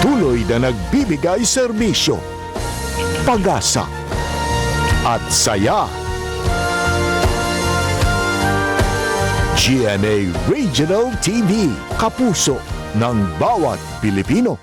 patuloy na nagbibigay serbisyo, pag-asa at saya. GMA Regional TV, kapuso ng bawat Pilipino.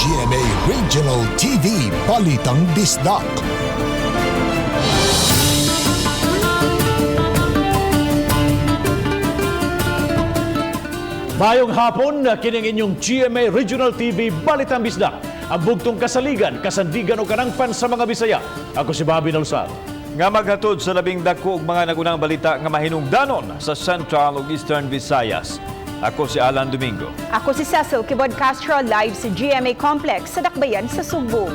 GMA Regional TV, Balitang Bisdak. Mayong hapon, kining inyong GMA Regional TV, Balitang Bisdak. Ang bugtong kasaligan, kasandigan o kanangpan sa mga Bisaya. Ako si Bobby Nalsal. Nga maghatod sa labing dako og mga nagunang balita nga mahinungdanon sa Central ug Eastern Visayas. Ako si Alan Domingo. Ako si Cecil Kibod Castro, live sa GMA Complex sa Dakbayan sa Subo.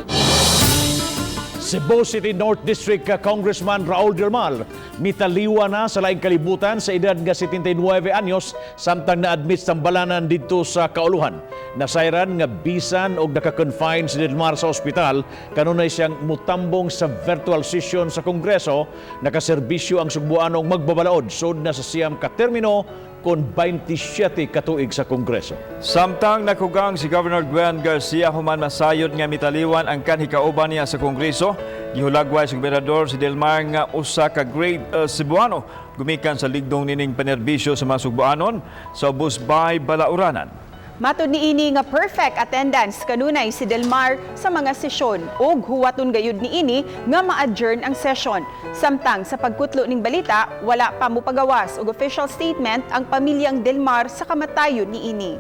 Cebu City North District Congressman Raul Dirmal mitaliwa na sa laing kalibutan sa edad nga 79 anyos samtang na-admit sa balanan dito sa kauluhan. Nasayran nga bisan og naka-confine si Dirmal sa ospital kanunay siyang mutambong sa virtual session sa Kongreso. Nakaserbisyo ang Sugbuanong magbabalaod sud na sa siyam ka termino kon 27 katuig sa Kongreso. Samtang nakugang si Governor Gwen Garcia human masayod nga mitaliwan ang kanhikauban niya sa Kongreso, gihulagway sa gobernador si Delmar nga usa ka grade Cebuano gumikan sa ligdong nining panerbisyo sa mga Sugbuanon sa Busbay, Balauranan. Matod ni ini nga perfect attendance kanunay si Delmar sa mga sesyon ug huwaton gayud ni ini nga ma-adjourn ang session. Samtang sa pagkutlo ning balita, wala pa mo pagawas og official statement ang pamilyang Delmar sa kamatayon ni ini.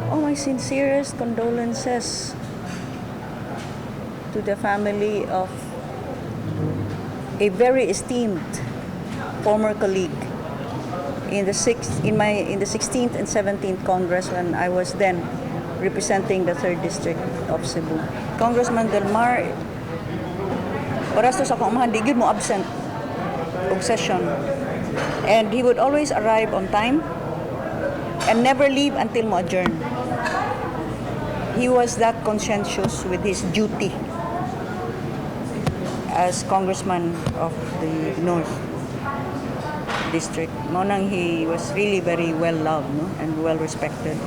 Oh, my sincerest condolences to the family of a very esteemed former colleague in the 16th and 17th Congress when I was then representing the 3rd District of Cebu. Congressman Delmar, parastos ako umahan, di gyud mo absent og session. And he would always arrive on time and never leave until mo adjourn. He was that conscientious with his duty as Congressman of the North District. Monang he was really very well loved, no? And well respected.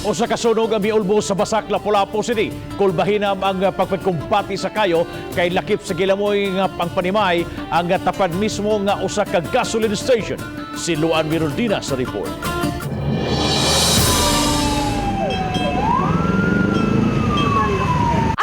O sa kasunog ang miulbo sa Basak, Lapu-Lapu City, kulbahinam ang pagpagkumpati sa kayo kay lakip sa gilamoy nga pangpanimay ang tapad mismo nga usa ka gasoline station. Si Luan Mirordina sa report.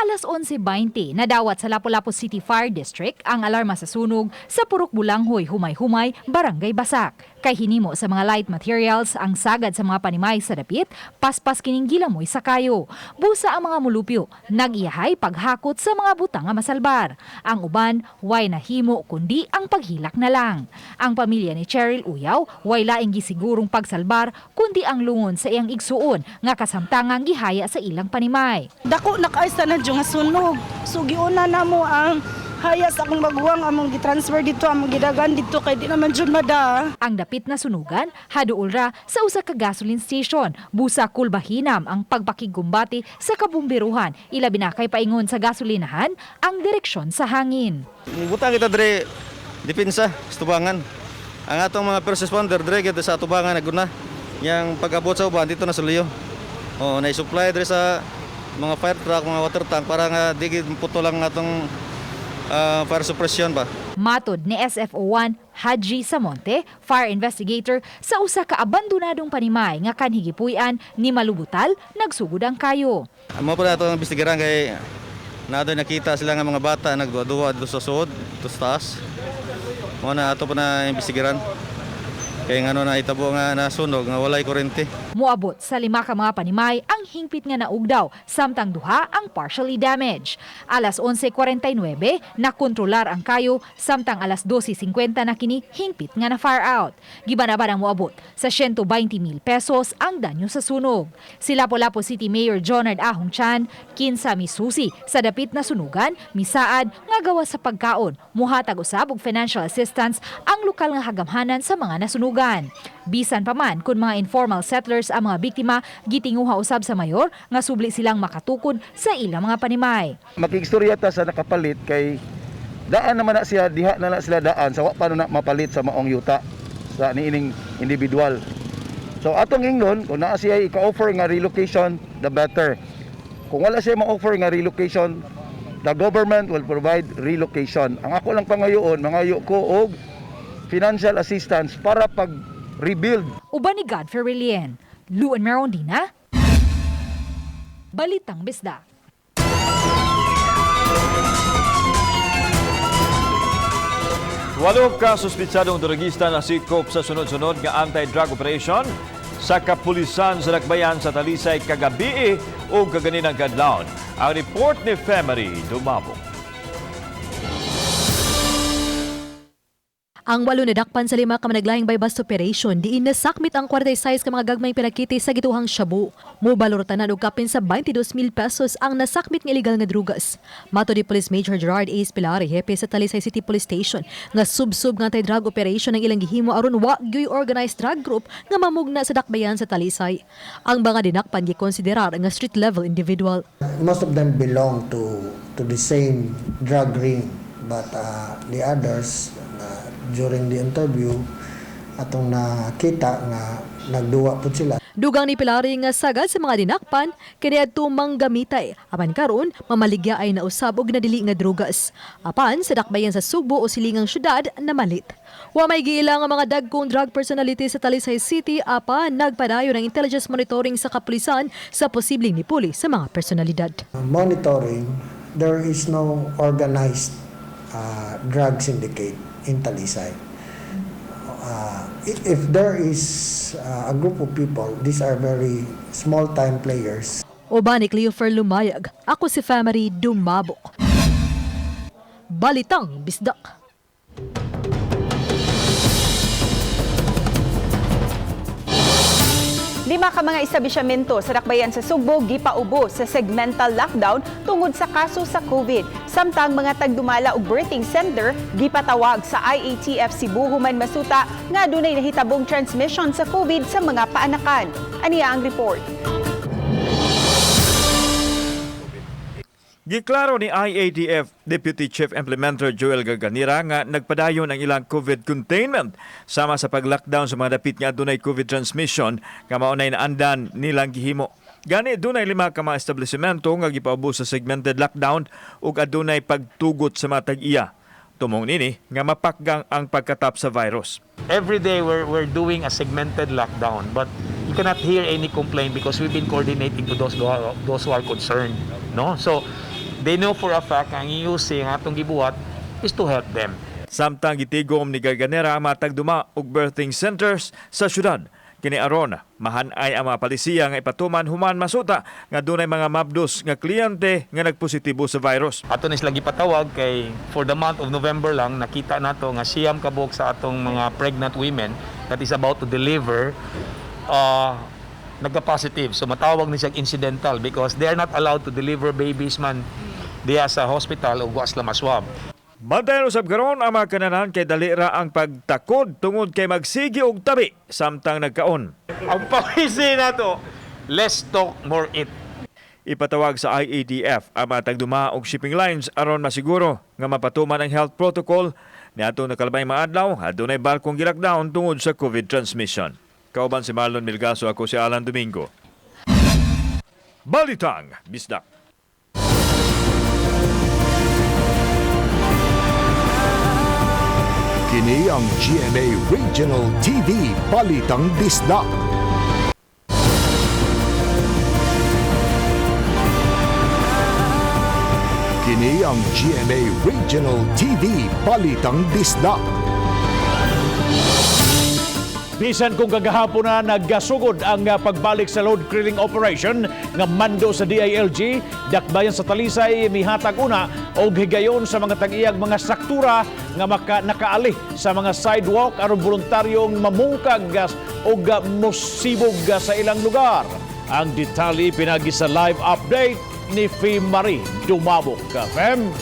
Alas 11:20, nadawat sa Lapu-Lapu City Fire District ang alarma sa sunog sa Purok Bulanghoy, Humay-Humay, Barangay Basak. Kay hinimo sa mga light materials ang sagad sa mga panimay sa dapit, paspas kining gilamoy sa kayo. Busa ang mga mulupyo, nag-iyahay paghakot sa mga butang nga masalbar. Ang uban, way nahimo kundi ang paghilak na lang. Ang pamilya ni Cheryl Uyaw, way laing gisigurong pagsalbar kundi ang lungon sa iyang igsuon nga kasamtangang gihaya sa ilang panimay. Dako nakaisa na dyan nga sunog. So giuna na mo ang hayas akong maguwang among gitransfer dito, among gidagan dito kay di naman dyan mada. Ang dapit na sunugan, haduol ra sa usa ka gasoline station. Busa kulbahinam ang pagpakigumbati sa kabumbiruhan. Ilabi na kay paingon sa gasolinahan ang direksyon sa hangin. Butang kita dire depensa sa tubangan. Ang atong mga first responder dire kita sa tubangan naguna. Yang pag-abot sa uban dito na sa Leo. Oh, na-supply dire sa mga fire truck, mga water tank para nga di puto lang atong fire suppression ba. Matod ni SFO1 Haji Samonte, fire investigator sa usa ka abandonadong panimay nga kanhigipuy-an ni Malubutal, nagsugod ang kayo. Amo pa nato ang investigaran kay nato nakita sila nga mga bata nagduwa dito sa suod, dito sa taas. Mo na ato pa na investigaran. Kaya nga na itabo nga nasunog nga walay kuryente. Muabot sa 5 ka mga panimay ang hingpit nga naugdaw, samtang 2 ang partially damaged. Alas 11:49 nakontrolar ang kayo, samtang alas 12:50 na kini hingpit nga na fire out. Gibanaban ang muabot sa 120,000 pesos ang danyo sa sunog. Si Lapu-Lapu City Mayor Jonard Ahong Chan, kinsa misusi sa dapit na sunugan, misaad nga gawa sa pagkaon, muhatag usab og financial assistance ang lokal nga hagamhanan sa mga nasunugan. Bisan pa man kung mga informal settlers ang mga biktima, gitinguha usab sa mayor nga subli silang makatukod sa ilang mga panimay. Makigstorya ta sa nakapalit kay daan naman na siya, diha na sila daan sa wa pa na mapalit sa maong yuta sa niining individual. So atong ingnon kung naa siya ika-offer nga relocation, the better. Kung wala siya ma-offer nga relocation, the government will provide relocation. Ang ako lang pangayoon, mangayo ko og financial assistance para pag-rebuild. Uban ni Godfrey Rilien, Luan Merondina, Balitang Bisdak. Walo ka suspitsadong drugista na sikop sa sunod-sunod nga anti-drug operation sa kapulisan sa Dakbayan sa Talisay kagabi o kaganinang kadlawon. Ang report ni Femery Dumabong. Ang 8 nadakpan sa 5 ka managlayang bypass operation, diin nasakmit ang 46 ka mga gagmayng pinakiti sa gituhang Shabu. Mobalor tanan og kapin sa 22,000 pesos ang nasakmit nga illegal nga drugas. Mato di Police Major Gerard A. Espilari, hepe sa Talisay City Police Station, nga sub-sub nga anti-drug operation ang ilang gihimo aron wa gyoy organized drug group nga mamugna sa Dakbayan sa Talisay. Ang mga dinakpan gikonsiderar nga street level individual. Most of them belong to the same drug ring, but the others during the interview atong nakita nga nagduwa po sila. Dugang ni Pilari nga sagad sa mga dinakpan kani adto manggamitay apan karon mamaligya ay nausab og nadili nga drugas. Apan sa Dakbayan sa Sugbo o silingang syudad na malit. Wa may giila nga mga dagkong drug personality sa Talisay City apan nagpadayon ang intelligence monitoring sa kapulisan sa posibleng nipuli sa mga personalidad. Monitoring, there is no organized drug syndicate in Talisay. If there is a group of people, these are very small-time players. Oba ni Cleofer Lumayag, ako si Femery Dumabok. Balitang Bisdak. Lima ka mga establishmento sa Dakbayan sa Sugbo gipaubos sa segmental lockdown tungod sa kaso sa COVID. Samtang mga tagdumala og birthing center gipatawag sa IATF Cebu human masuta nga dunay nahitabong transmission sa COVID sa mga paanakan. Aniya ang report. Giklaro ni IATF Deputy Chief Implementer Joel Garganira nga nagpadayon ang ilang COVID containment sama sa pag-lockdown sa mga dapit nga adunay COVID transmission nga maunay naandan nilang gihimo. Gani dunay 5 ka mga establishmento nga gipaubos sa segmented lockdown ug adunay pagtugot sa mga tag-iya. Tumong nini nga mapakgang ang pagkatap sa virus. Every day we're doing a segmented lockdown, but you cannot hear any complaint because we've been coordinating to those who are concerned, no? So they know for a fact ang iusi nga atong gibuhat is to help them. Samtang gitigom ni Garganera ang mga tagduma og birthing centers sa syudad. Kini aron mahanay ang mga palisiya nga ipatuman human masuta nga dunay mga mabdos nga kliyente nga nagpositibo sa virus. Ato nis lagi patawag kay for the month of November lang nakita nato nga siyam kabuk sa atong mga pregnant women that is about to deliver nagka-positive. So matawag ni siya incidental because they are not allowed to deliver babies man diya sa hospital o guas la maswab. Bantayan usab karon ang mga kananan kay dali ra ang pagtakod tungod kay magsigi og tabi samtang nagkaon. Ang pawisi na to, less talk, more eat. Ipatawag sa IATF ang mga tagduma og shipping lines aron masiguro nga mapatuman ang health protocol niadto nakalabay mga adlaw adunay barkong gi-lockdown tungod sa COVID transmission. Kauban si Marlon Milgaso, ako si Alan Domingo. Balitang Bisdak. Kini ang GMA Regional TV Balitang Bisdak. Kini ang GMA Regional TV Balitang Bisdak. Bisan kung kagahapon na naggasugod ang pagbalik sa load clearing operation nga mando sa DILG, dakbayan sa Talisay mihatag una og higayon sa mga tag-iyag mga struktura nga nakaali sa mga sidewalk aron voluntaryong mamungkag og mosibog sa ilang lugar. Ang detalye pinagi sa live update ni Fee Marie Dumabok. Fem.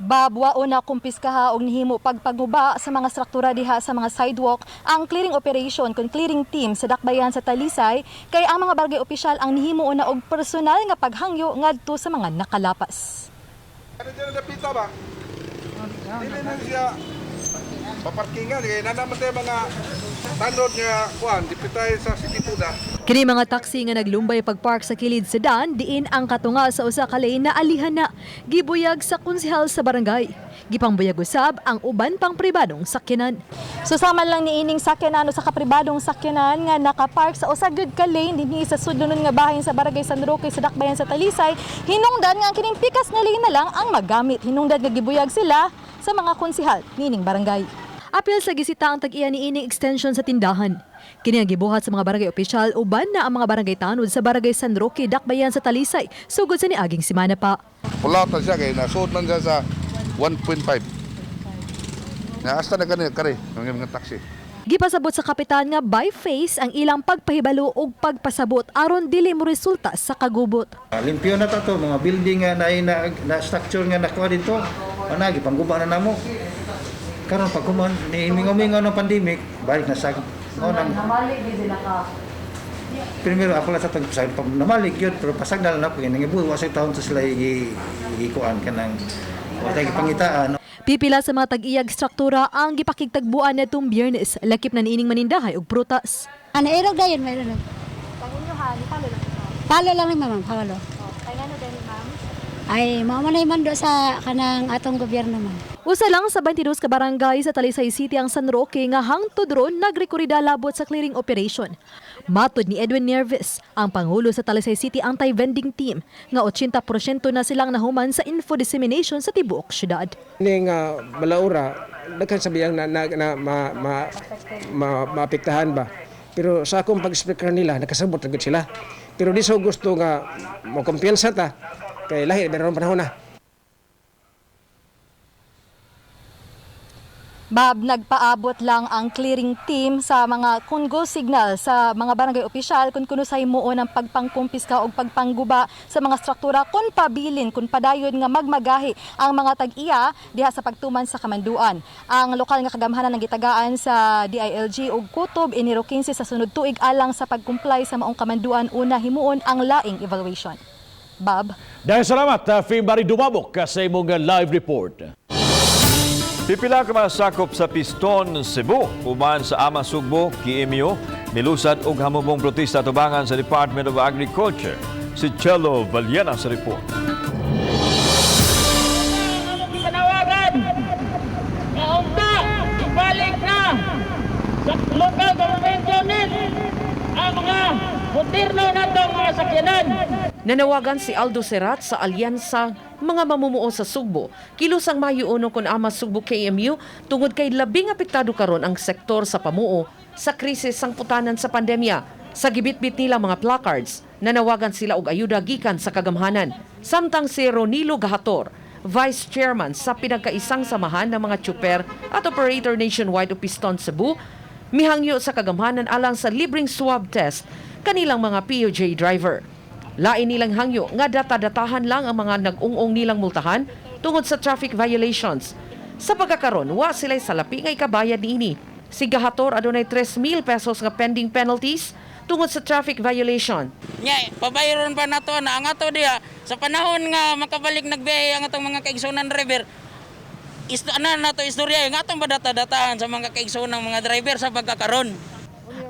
Babwa una kumpiskaha og nihimo pagpaguba sa mga struktura diha sa mga sidewalk ang clearing operation kon clearing team sa dakbayan sa Talisay kay ang mga barangay opisyal ang nihimo una og personal nga paghangyo ngadto sa mga nakalapas. Ano dyan napita ba? Dili na siya paparkingan kay nanaman tayo mga tanod nga kuan dipitay sa City Puda. Kini mga taxi nga naglumbay pagpark sa kilid sa daan diin ang katunga sa usa ka lane na alihan na gibuyag sa konsehal sa barangay. Gipangbuyag usab ang uban pang pribadong sakyanan. Susaman lang ni ining sakyanan o sa kapribadong sakyanan nga nakapark sa usa gyud ka lane dinhi sa sudlunon nga bahin sa barangay San Roque sa dakbayan sa Talisay, hinungdan nga ang kining pikas nga lane na lang ang magamit. Hinungdan nga gibuyag sila sa mga konsehal nining barangay. Apil sa gisita ang tag-iya ni ining extension sa tindahan. Kini ang gibuhat sa mga barangay opisyal uban na ang mga barangay tanod sa barangay San Roque dakbayan sa Talisay sugod sa niaging semana pa. Pulautan siya kay nasuot man siya sa 1.5. Na hasta na kare ng mga taxi. Gipasabot sa kapitan nga by face ang ilang pagpahibalo ug pagpasabot aron dili mo resulta sa kagubot. Limpyo na to mga building nga na structure nga nakuha dito. Ana gipangguba na namo. Karon pag kuman ni mingo-mingo ng pandemic, balik na sa Namalig gyud sila ka. primero ako lang sa pag namalig yun pero pasag na lang ako nangibuhi sa taon sa sila igikuan kanang wala gipangitaan. Pipila sa mga tag-iyag struktura ang gipakigtagbuan netong Biyernes, lakip na niining manindahay og prutas. Ano irog dayon mayroon. Pangunyohan, palo lang. Palo lang ni ma'am, palo. Ay ngano din ma'am? Ay mao man mando sa kanang atong gobyerno man. Usa lang sa 22 ka barangay sa Talisay City ang San Roque nga hangtod ron nagrekorida labot sa clearing operation. Matod ni Edwin Nerves, ang pangulo sa Talisay City anti-vending team, nga 80% na silang nahuman sa info dissemination sa tibuok syudad. Ning balaura nagkasabihang maapektahan ba. Pero sa akong pag-speaker nila nakasabot agad sila. Pero di so gusto nga mo kumpiyansa ta kay lahi meron panahon na. Bab, nagpaabot lang ang clearing team sa mga kungo signal sa mga barangay opisyal kung kuno sa himuon ang pagpangkumpiska o pagpangguba sa mga struktura kung pabilin, kung padayon nga magmagahi ang mga tag-iya diha sa pagtuman sa kamanduan. Ang lokal nga kagamhanan ng gitagaan sa DILG ug kutob iniro 15 sa sunod tuig alang sa pagkumplay sa maong kamanduan una himuon ang laing evaluation. Bab. Dahil salamat, Fee Marie Dumabok sa imong live report. Pipila ka masakop sa Piston, Cebu, uman sa Ama Sugbo, KMU, milusad og hamubong protesta tubangan sa Department of Agriculture. Si Chelo Valiana sa report. Panawagan! Kaunta! Ibalik na sa local government unit ang mga gobyerno natong mga sakyanan. Nanawagan si Aldo Serat sa Alyansa mga mamumuo sa Sugbo. Kilusang Mayo 1 kun Ama Sugbo KMU tungod kay labing apektado karon ang sektor sa pamuo sa krisis sang putanan sa pandemya. Sa gibitbit nila mga placards, nanawagan sila og ayuda gikan sa kagamhanan. Samtang si Ronilo Gahator, Vice Chairman sa pinagkaisang samahan ng mga tsuper at operator nationwide o Piston Cebu, mihangyo sa kagamhanan alang sa libreng swab test kanilang mga POJ driver. Lain nilang hangyo nga data-datahan lang ang mga nag-ung-ung nilang multahan tungod sa traffic violations. Sa pagkakaroon, wa sila'y salapi nga ikabayad niini. Si Gahator adunay 3,000 pesos nga pending penalties tungod sa traffic violation. Nya, pabayron pa nato na ang ato diha sa panahon nga makabalik nagbiyahe ang atong mga kaigsunan driver. Nato istorya nga atong data-datahan sa mga kaigsunang mga driver sa pagkakaroon.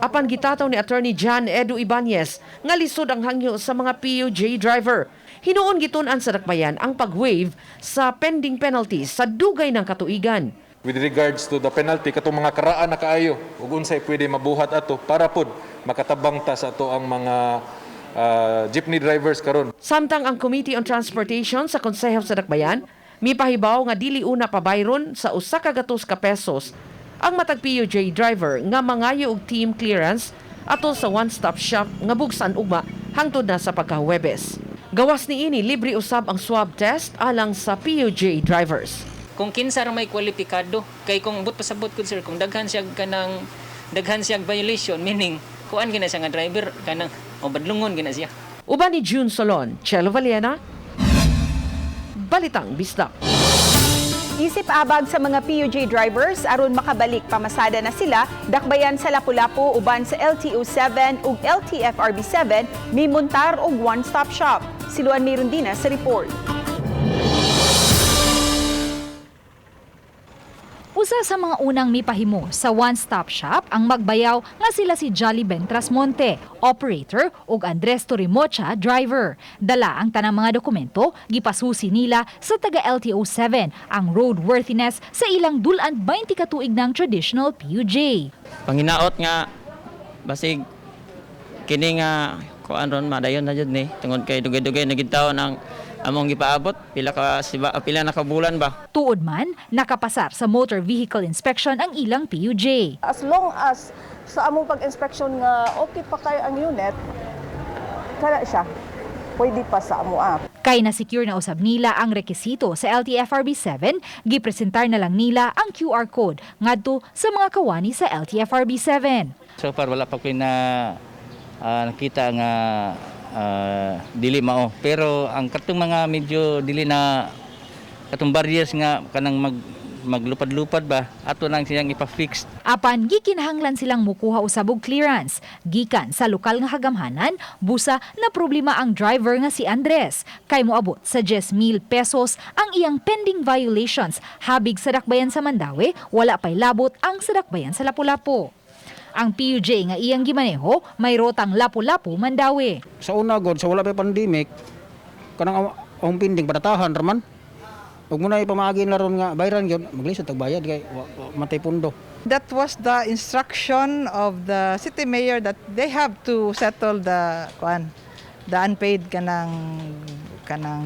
Apan gitataw ni Attorney John Edu Ibanez nga lisod ang hangyo sa mga POJ driver. Hinuon gitun-an sa dakbayan ang pag-waive sa pending penalties sa dugay ng katuigan. With regards to the penalty, katong mga karaan na kaayo, ug unsay pwede mabuhat ato para pod makatabang ta sa ato ang mga jeepney drivers karon. Samtang ang Committee on Transportation sa Konseho sa Dakbayan Mipahibaw nga dili una pa bayron sa usa ka gatos ka pesos ang matag PUJ driver nga mangayo og team clearance atol sa one-stop shop nga bugsan ugma hangtod na sa pagkahuwebes. Gawas ni ini libre usab ang swab test alang sa PUJ drivers. Kung kinsa ra may kwalipikado kay kung but pasabot kun sir kung daghan siya violation meaning kuan gina siya nga driver kanang badlungon gina siya. Uban ni June Solon, Chelo Valiena, Balitang Bisdak. Isip abag sa mga PUJ drivers aron makabalik pamasada na sila dakbayan sa Lapu-Lapu uban sa LTO7 ug LTFRB7 may muntar og one-stop shop. Siluan mayroon din sa report. Usa sa mga unang mipahimo sa one-stop shop ang magbayaw nga sila si Jolly Ben Trasmonte, operator, ug Andres Torimocha, driver. Dala ang tanang mga dokumento, gipasusi nila sa taga-LTO7 ang roadworthiness sa ilang dulan 20 ka tuig ng traditional PUJ. Panginaot nga basig kini nga kuan ron madayon na jud ni tungod kay dugay-dugay nagitaw ng among gipaabot pila na ka bulan ba. Tuod man nakapasar sa motor vehicle inspection ang ilang PUJ. As long as sa among pag-inspection nga okay pa kay ang unit, kana siya. Pwede pa sa amo app. Kay na-secure na usab nila ang rekisito sa LTFRB7, gipresentar na lang nila ang QR code ngadto sa mga kawani sa LTFRB7. So far wala pa ko na nakita nga dili mao, pero ang katong mga medyo dili na katong barriers nga kanang maglupad-lupad ba ato nang siyang ipa-fix. Apan gikinahanglan silang mukuha usab og clearance gikan sa lokal nga kagamhanan busa na problema ang driver nga si Andres kay moabot sa 10,000 pesos ang iyang pending violations habig sa dakbayan sa Mandawi wala pay labot ang sa dakbayan sa Lapu-Lapu. Ang PUJ nga iyang gimaneho may rotang Lapu-Lapu Mandawi. Sa una god sa wala pa pandemic kanang ang pinding padatahan raman. Ug muna ipamaagin laron nga bayran gyud maglisod tag bayad kay matay pundo. That was the instruction of the city mayor that they have to settle the unpaid kanang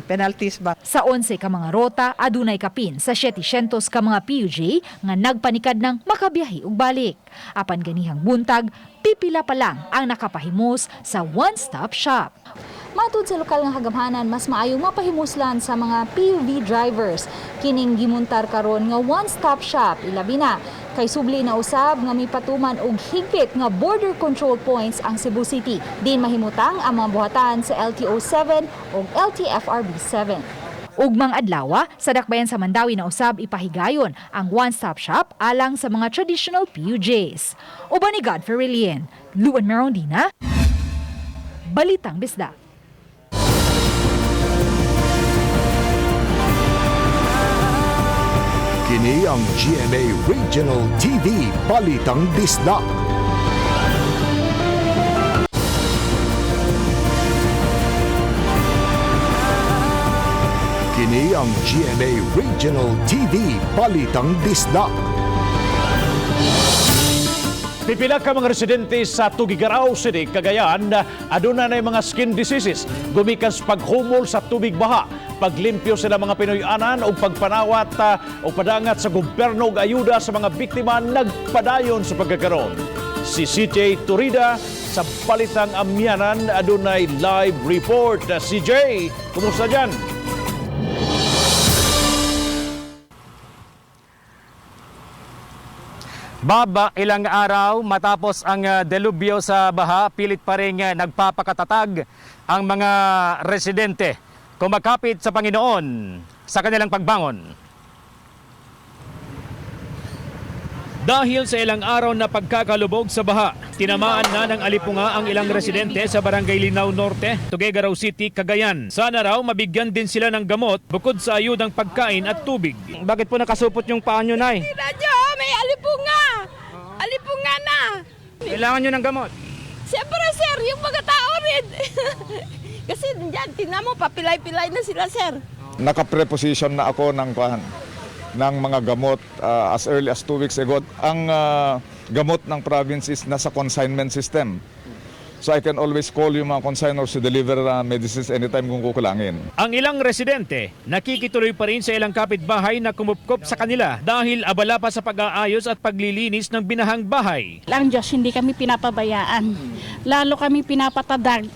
penalties ba. Sa 11 ka mga rota adunay kapin sa 700 ka mga PUJ nga nagpanikad ng makabiyahe ug balik. Apan ganihang buntag, pipila pa lang ang nakapahimos sa one-stop shop. Matud sa lokal nga kagamhanan, mas maayong mapahimuslan sa mga PUV drivers. Kining gimuntar karon nga one-stop shop, ilabi na. Kay subli na usab nga mipatuman og higpit nga border control points ang Cebu City. Din mahimutang ang mga buhatan sa LTO7 o LTFRB7. Ugmang adlaw, sa dakbayan sa Mandawi na usab ipahigayon ang one-stop shop alang sa mga traditional PUJs. Uban ni Godfrey Rilien, Luan Merondina, Balitang Bisdak. Kini ang GMA Regional TV Balitang Bisdak. Kini ang GMA Regional TV Balitang Bisdak. Pipila ka mga residente sa Tugigaraw City, Cagayan, aduna na mga skin diseases, gumikan sa paghumol sa tubig baha, paglimpyo sila mga Pinoyanan o pagpanawat o padangat sa gobyerno og ayuda sa mga biktima nagpadayon sa pagkakaroon. Si CJ Turida sa Balitang Amyanan adunay live report. CJ, kumusta dyan? Baba, ilang araw matapos ang delubyo sa baha, pilit pa rin nagpapakatatag ang mga residente kumakapit sa Panginoon sa kanilang pagbangon. Dahil sa ilang araw na pagkakalubog sa baha, tinamaan na ng alipunga ang ilang residente sa Barangay Linao Norte, Tuguegarao City, Cagayan. Sana raw mabigyan din sila ng gamot bukod sa ayudang pagkain at tubig. Bakit po nakasupot yung paa nyo, Nay? May alipunga! Alipunga na! Kailangan nyo ng gamot? Siyempre, sir, yung mga tao rin. Kasi dyan, tingnan mo, papilay-pilay na sila, sir. Naka-preposition na ako ng mga gamot as early as 2 weeks ago. Ang gamot ng province is nasa consignment system. So I can always call yung mga consignors to deliver medicines anytime kung kukulangin. Ang ilang residente nakikituloy pa rin sa ilang kapitbahay na kumupkop sa kanila dahil abala pa sa pag-aayos at paglilinis ng binahang bahay. Ang Diyos, hindi kami pinapabayaan. Lalo kami pinapatatag.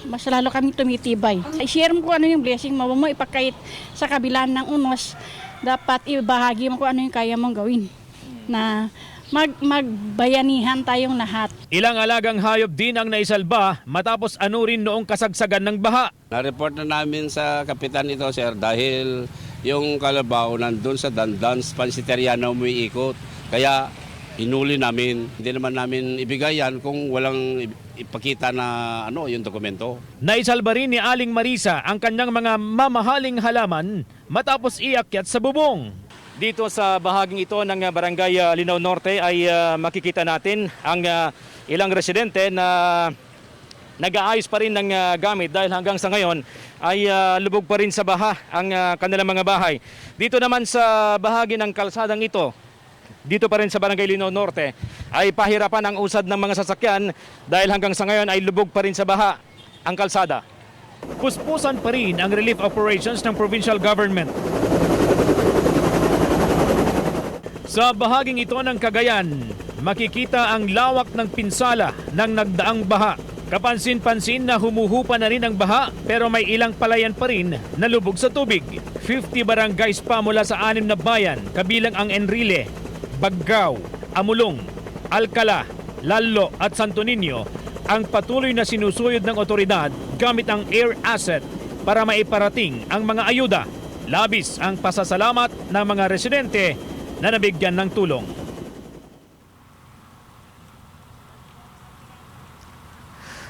Mas lalo kami tumitibay. I-share mo kung ano yung blessing mo ipakait sa kabilaan ng unos. Dapat ibahagi mo kung ano yung kaya mong gawin. Na magbayanihan tayong lahat. Ilang alagang hayop din ang naisalba matapos anurin noong kasagsagan ng baha. Na-report na namin sa kapitan ito, sir, dahil yung kalabaw nandun sa Dandans, Pansiteria na umiikot. Kaya inuli namin. Hindi naman namin ibigay yan kung walang ipakita na yung dokumento. Naisalba rin ni Aling Marisa ang kanyang mga mamahaling halaman matapos iakyat sa bubong. Dito sa bahaging ito ng Barangay Linao Norte ay makikita natin ang ilang residente na nag-aayos pa rin ng gamit dahil hanggang sa ngayon ay lubog pa rin sa baha ang kanilang mga bahay. Dito naman sa bahagi ng kalsadang ito, dito pa rin sa Barangay Linao Norte, ay pahirapan ang usad ng mga sasakyan dahil hanggang sa ngayon ay lubog pa rin sa baha ang kalsada. Puspusan pa rin ang relief operations ng provincial government. Sa bahaging ito ng Cagayan, makikita ang lawak ng pinsala ng nagdaang baha. Kapansin-pansin na humuhupa na rin ang baha pero may ilang palayan pa rin na lubog sa tubig. 50 barangays pa mula sa 6 na bayan, kabilang ang Enrile, Baggao, Amulong, Alcala, Lalo at Santo Niño ang patuloy na sinusuyod ng otoridad gamit ang air asset para maiparating ang mga ayuda. Labis ang pasasalamat ng mga residente na nabigyan ng tulong.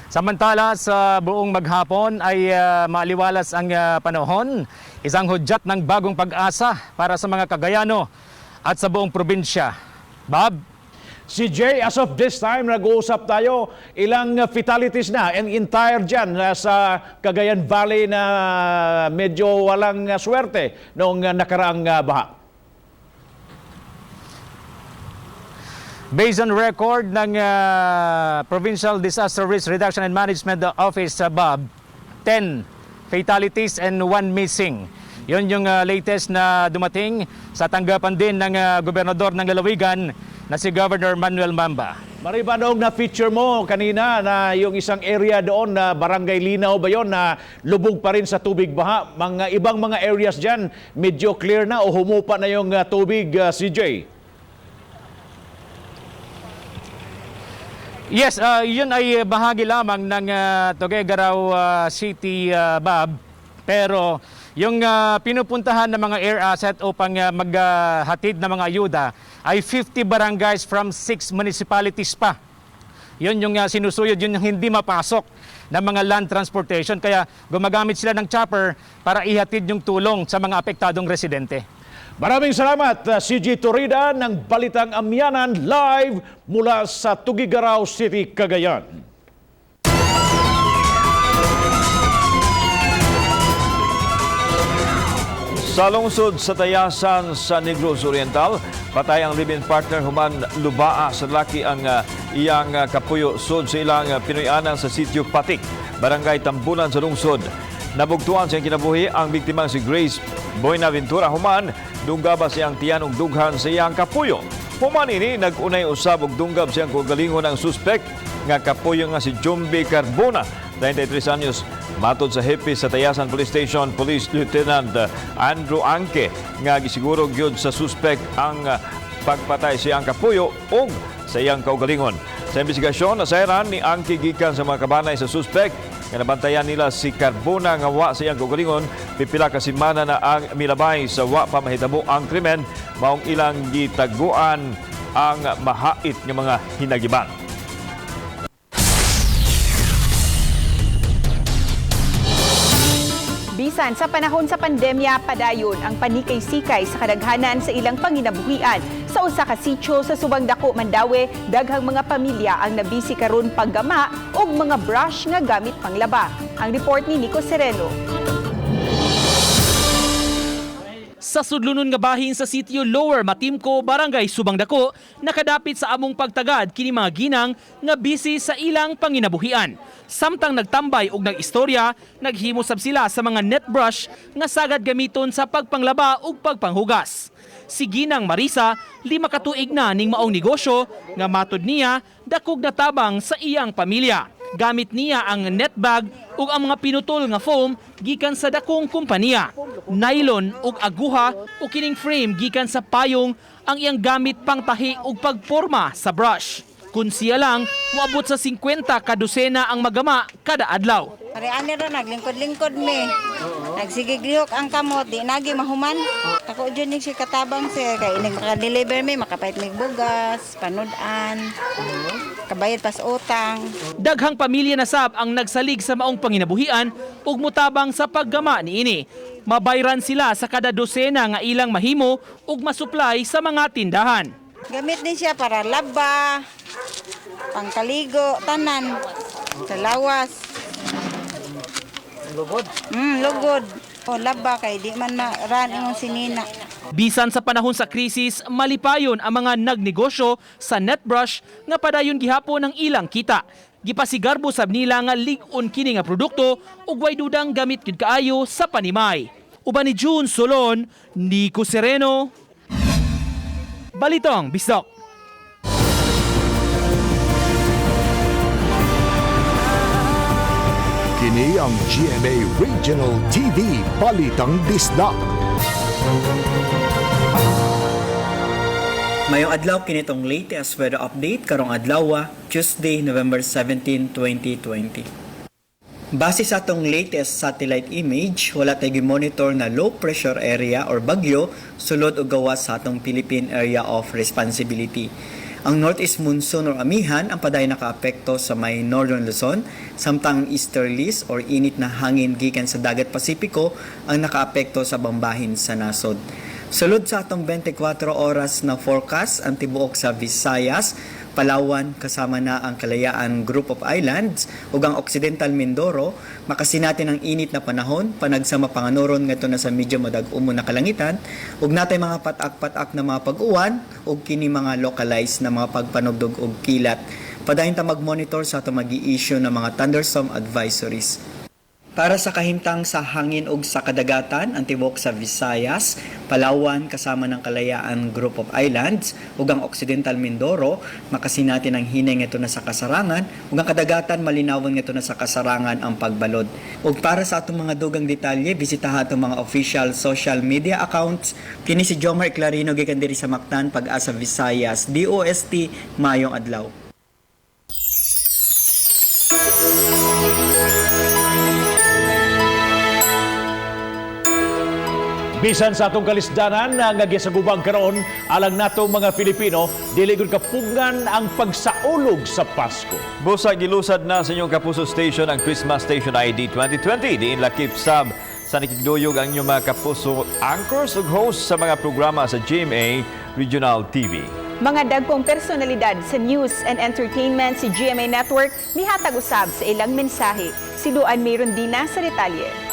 Samantala sa buong maghapon ay maaliwalas ang panahon, isang hudyat ng bagong pag-asa para sa mga Cagayano at sa buong probinsya. Bob? CJ, as of this time, nag-uusap tayo, ilang fatalities na and entire dyan sa Cagayan Valley na medyo walang swerte noong nakaraang baha. Based on record ng Provincial Disaster Risk Reduction and Management Office, Bob, 10 fatalities and 1 missing. Yun yung latest na dumating sa tanggapan din ng gobernador ng Lalawigan na si Governor Manuel Mamba. Mariba, noong na-feature mo kanina na yung isang area doon na Barangay Linao ba yun na lubog pa rin sa tubig baha. Mga ibang mga areas dyan medyo clear na o humupa na yung tubig, CJ? Yes, yun ay bahagi lamang ng Tuguegarao City, Bob. Pero yung pinupuntahan ng mga air asset upang maghatid ng mga ayuda ay 50 barangays from 6 municipalities pa. Yun yung sinusuyod, yun yung hindi mapasok ng mga land transportation. Kaya gumagamit sila ng chopper para ihatid yung tulong sa mga apektadong residente. Maraming salamat, CJ Torrida ng Balitang Amyanan live mula sa Tuguegarao City, Cagayan. Sa lungsod sa Tayasan sa Negros Oriental, patay ang live-in partner human lubaa sa laki ang iyang kapuyo sud sa ilang Pinoy-anan sa sitio Patik, Barangay Tambunan sa lungsod. Nabugtuan sa kinabuhi ang biktima si Grace Boynaventura human dunggab siyang tiyan og dughan sa iyang kapuyo. Human ini nag-unay usab og dunggab siyang kogalingon ang suspect nga kapuyo nga si Jumbi Carbona, 93 anyos. Matod sa hepe sa Tayasan Police Station, Police Lieutenant Andrew Anke nga gisiguro gyud sa suspect ang pagpatay siyang kapuyo ug sa iyang kaugalingon. Sa investigasyon, nasayran ni Anke gikan sa mga kabanay sa suspect nga nabantayan nila si Carbona nga wa sa iyang kaugalingon. Pipila ka semana na ang milabay sa wa pa mahitabo ang krimen, maong ilang gitaguan ang mahait nga mga hinagiban. Bisan sa panahon sa pandemya, padayon ang panikay-sikay sa kadaghanan sa ilang panginabuhian. Sa usa ka sitio sa Subang Dako, Mandawi, daghang mga pamilya ang nabisi karon paggama og mga brush nga gamit panglaba. Ang report ni Nico Sereno. Sa sudlunon nga bahin sa sitio Lower Matimco, Barangay Subang Dako, nakadapit sa among pagtagad kini mga ginang nga busy sa ilang panginabuhian. Samtang nagtambay og nag-istorya, naghimo sab sila sa mga net brush nga sagad gamiton sa pagpanglaba ug pagpanghugas. Si Ginang Marisa, 5 ka tuig na ning maong negosyo nga matud niya dakog natabang sa iyang pamilya. Gamit niya ang net bag ug ang mga pinutol nga foam gikan sa dakong kompanya. Nylon ug aguha o kining frame gikan sa payong ang iyang gamit pangtahi ug pagporma sa brush. Kun siya lang, moabot sa 50 ka dosena ang magama kada adlaw. Ari-ani ra naglingkod-lingkod mi. Nagsigiglihok ang kamot, di nagi mahuman. Ako dyan yung si katabang sir, kaya inig maka-deliver mi, makapait mig bugas, panudan, kabayad pas utang. Daghang pamilya na sab ang nagsalig sa maong panginabuhian ug mutabang sa paggama niini. Mabayran sila sa kada dosena nga ilang mahimo ug masupply sa mga tindahan. Gamit din siya para laba, pangkaligo, tanan, sa lawas. Lugod? Lugod. O laba kay di man maran imong sinina. Bisan sa panahon sa krisis, malipayon ang mga nagnegosyo sa netbrush nga padayon gihapon ang ilang kita. Gipasigarbo sab nila nga lig-on kini nga produkto ug way dudang gamit gyud kaayo sa panimay. Uban ni June Solon, Nico Sereno, Balitong Bisdok. Kini ang GMA Regional TV Balitang Disdak. Mayong adlaw kinitong latest weather update karong adlaw Tuesday, November 17, 2020. Base sa atong latest satellite image, wala tayo monitor na low pressure area or bagyo sulod o gawas sa atong Philippine Area of Responsibility. Ang northeast monsoon or amihan ang paday nakaapekto sa may northern Luzon, samtang easterlies or init na hangin gikan sa dagat Pasipiko ang nakaapekto sa bambahin sa nasod. Sulod sa atong 24 oras na forecast, ang tibuok sa Visayas, Palawan kasama na ang Kalayaan Group of Islands ug ang Occidental Mindoro makasinatin ang init na panahon panagsama panganuron ngadto na sa medyo madag-umo na kalangitan ug natay mga patak-patak na mga pag-uwan ug kini mga localized na mga pagpanugdog ug kilat. Padayon ta mag-monitor sa ato magi-issue ng mga thunderstorm advisories. Para sa kahimtang sa hangin ug sa kadagatan, ang tibok sa Visayas, Palawan kasama ng Kalayaan Group of Islands ug ang Occidental Mindoro makasinatin ang hinay ngadto na sa kasarangan ug ang kadagatan malinawon ngadto na sa kasarangan ang pagbalod. Ug para sa atong mga dugang detalye, bisitaha atong mga official social media accounts. Kini si Jomar Clarino gikan diri sa Mactan, Pag-asa Visayas, DOST, mayong adlaw. Bisan sa atong kalisdanan nga gisagubang karon alang natong mga Pilipino, dili gud kapugngan ang pagsaulog sa Pasko. Busa gilusad na sa inyong Kapuso Station ang Christmas Station ID 2020. Diin lakip sab sa nakigduyog ang inyong mga Kapuso anchors ug host sa mga programa sa GMA Regional TV. Mga dagkong personalidad sa news and entertainment si GMA Network mihatag usab sa ilang mensahe. Si Duan mayroon din na sa detalye.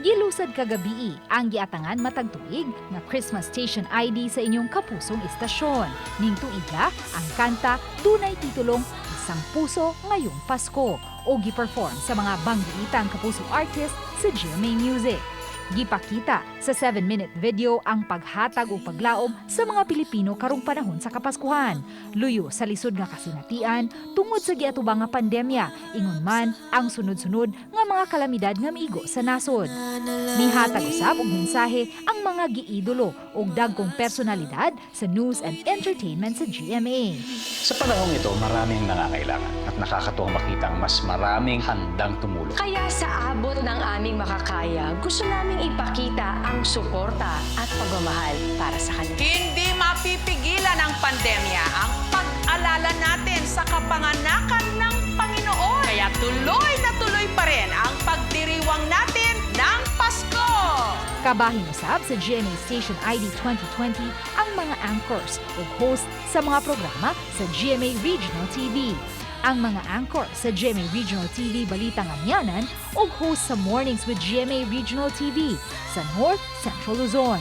Gilusad kagabi ang giatangan matag tuig nga Christmas Station ID sa inyong kapusong istasyon. Ning tuiga ang kanta Dunay Titulong Isang Puso Ngayong Pasko o gi-perform sa mga banggiitang kapusong artist sa GMA Music. Gipakita sa 7-minute video ang paghatag o paglaom sa mga Pilipino karong panahon sa Kapaskuhan. Luyo sa lisod nga kasinatian tungod sa giatubang nga pandemya, ingon man ang sunod-sunod nga mga kalamidad nga miigo sa nasod. Mihatag usab og mensahe ang mga giidolo og dagkong personalidad sa news and entertainment sa GMA. Sa panahong ito, maraming nangangailangan at nakakatuwang makita ang mas maraming handang tumulong. Kaya sa abot ng aming makakaya, gusto namin ipakita ang suporta at pagmamahal para sa kanila. Hindi mapipigilan ng pandemya ang pag-alala natin sa kapanganakan ng Panginoon. Kaya tuloy na tuloy pa rin ang pagdiriwang natin ng Pasko. Kabahin usab sa GMA Station ID 2020 ang mga anchors o host sa mga programa sa GMA Regional TV. Ang mga anchor sa GMA Regional TV Balitang Amyanan ug host sa Mornings with GMA Regional TV sa North Central Luzon.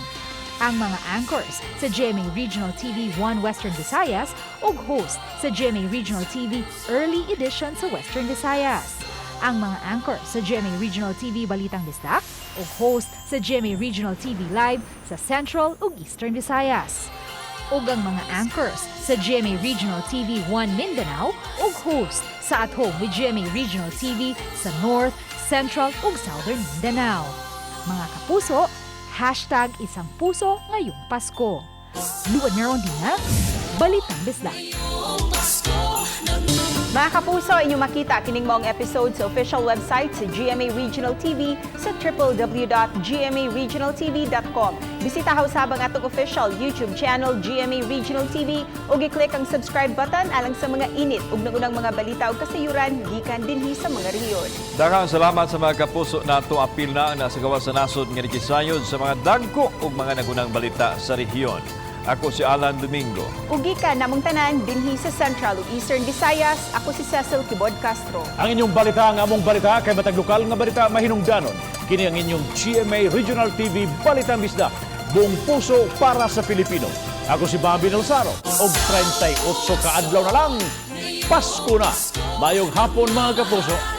Ang mga anchors sa GMA Regional TV 1 Western Visayas ug host sa GMA Regional TV Early Edition sa Western Visayas. Ang mga anchor sa GMA Regional TV Balitang Bisdak ug host sa GMA Regional TV Live sa Central ug Eastern Visayas. Ug ang mga anchors sa GMA Regional TV 1 Mindanao ug host sa At Home with GMA Regional TV sa North, Central ug Southern Mindanao. Mga kapuso, #Isang Puso ngayong Pasko. Luwad na ron din na, Balitang Bisdak. Mga kapuso, inyong makita kining maong episode sa official website sa GMA Regional TV sa www.gmaregionaltv.com. Bisita usab ang atong official YouTube channel GMA Regional TV ug i-click ang subscribe button alang sa mga init ug naunang mga balita ug kasayuran gikan dinhi sa mga rehiyon. Daghang salamat sa mga kapuso nato apil na ang nasagawa sa nasod nga nakisayod sa mga dagko ug mga nagunang balita sa rehiyon. Ako si Alan Domingo. Ugi ka namong tanan dinhi sa Central ug Eastern Visayas. Ako si Cecil Kibod Castro. Ang inyong balita, ang among balita, kay matag lokal nga balita mahinungdanon. Kini ang inyong GMA Regional TV Balitang Bisdak. Buong puso para sa Pilipino. Ako si Bobby Nalsaro. Og 38 ka adlaw na lang. Pasko na. Mayong hapon mga kapuso.